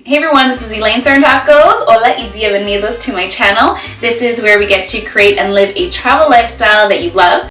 Hey everyone, this is Elaine Tacos. Hola y bienvenidos to my channel. This is where we get to create and live a travel lifestyle that you love.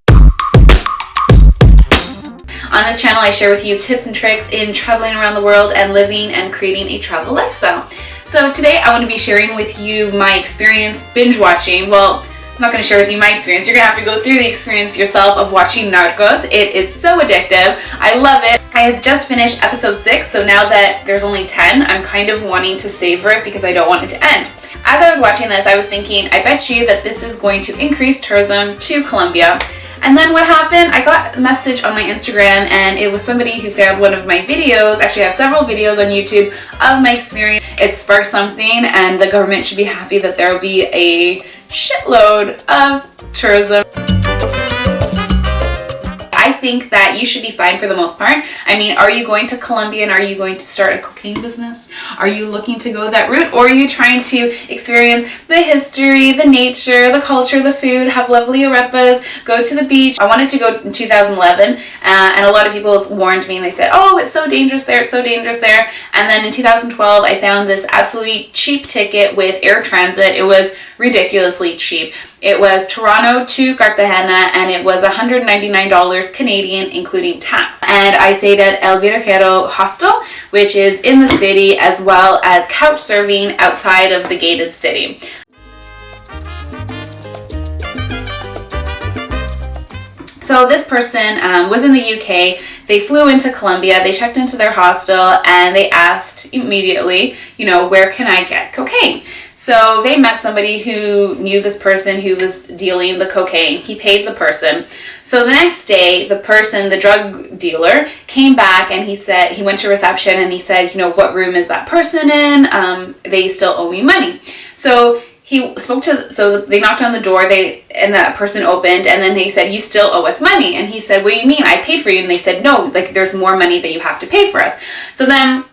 On this channel, I share with you tips and tricks in traveling around the world and living and creating a travel lifestyle. So today I want to be sharing with you my experience binge watching. Well, I'm not going to share with you my experience. You're going to have to go through the experience yourself of watching Narcos. It is so addictive. I love it. I have just finished episode 6, so now that there's only 10, I'm kind of wanting to savor it because I don't want it to end. As I was watching this, I was thinking, I bet you that this is going to increase tourism to Colombia. And then what happened? I got a message on my Instagram, and it was somebody who found one of my videos. Actually, I have several videos on YouTube of my experience. It sparked something, and the government should be happy that there will be a shitload of tourism. I think that you should be fine for the most part. I mean, are you going to Colombia and are you going to start a cocaine business? Are you looking to go that route, or are you trying to experience the history, the nature, the culture, the food, have lovely arepas, go to the beach? I wanted to go in 2011 and a lot of people warned me and they said, oh, it's so dangerous there, it's so dangerous there. And then in 2012 I found this absolutely cheap ticket with Air Transat. It was ridiculously cheap. It was Toronto to Cartagena, and it was $199 Canadian, including tax. And I stayed at El Viajero hostel, which is in the city, as well as couch surfing outside of the gated city. So this person was in the UK. They flew into Colombia, they checked into their hostel, and they asked immediately, where can I get cocaine? So they met somebody who knew this person who was dealing the cocaine. He paid the person. So the next day, the drug dealer, came back and he went to reception and he said, what room is that person in? They still owe me money. So he so they knocked on the door, and that person opened, and then they said, you still owe us money. And he said, what do you mean? I paid for you. And they said, no, there's more money that you have to pay for us. So then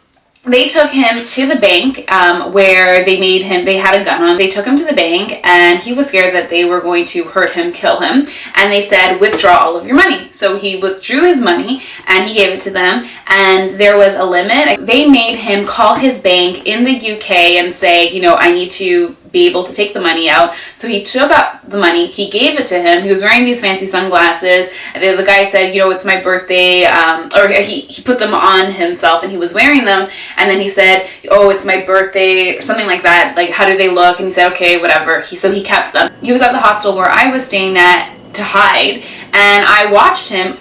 they took him to the bank where they had a gun on. They took him to the bank, and he was scared that they were going to hurt him, kill him. And they said, withdraw all of your money. So he withdrew his money and he gave it to them, and there was a limit. They made him call his bank in the UK and say, I need to be able to take the money out. So he took out the money, he gave it to him. He was wearing these fancy sunglasses, and the guy said, it's my birthday, or he put them on himself and he was wearing them, and then he said, oh, it's my birthday, or something like that, how do they look? And he said, okay, whatever. So he kept them. He was at the hostel where I was staying at to hide, and I watched him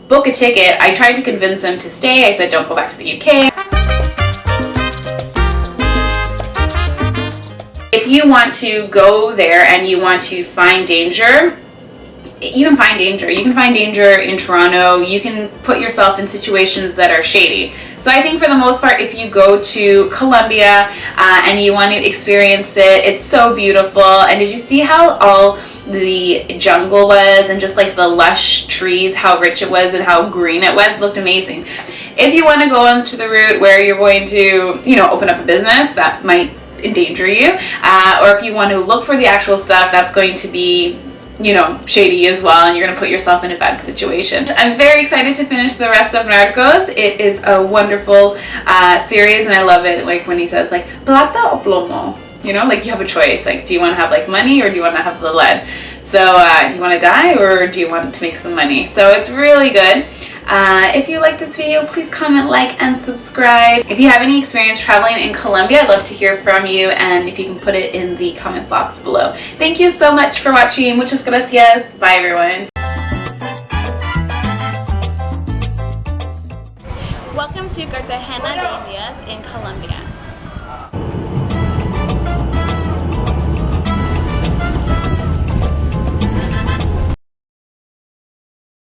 book a ticket. I tried to convince him to stay. I said, don't go back to the UK. If you want to go there and you want to find danger, you can find danger. You can find danger in Toronto. You can put yourself in situations that are shady. So I think for the most part, if you go to Colombia and you want to experience it, it's so beautiful. And did you see how all the jungle was, and just the lush trees, how rich it was and how green it was? It looked amazing. If you want to go onto the route where you're going to, open up a business, that might endanger you, or if you want to look for the actual stuff, that's going to be shady as well, and you're going to put yourself in a bad situation. I'm very excited to finish the rest of Narcos. It is a wonderful series, and I love it when he says plata o plomo, you have a choice, do you want to have money, or do you want to have the lead? So do you want to die, or do you want to make some money? So it's really good. If you like this video, please comment, like, and subscribe. If you have any experience traveling in Colombia, I'd love to hear from you, and if you can put it in the comment box below. Thank you so much for watching. Muchas gracias. Bye, everyone. Welcome to Cartagena de Indias in Colombia.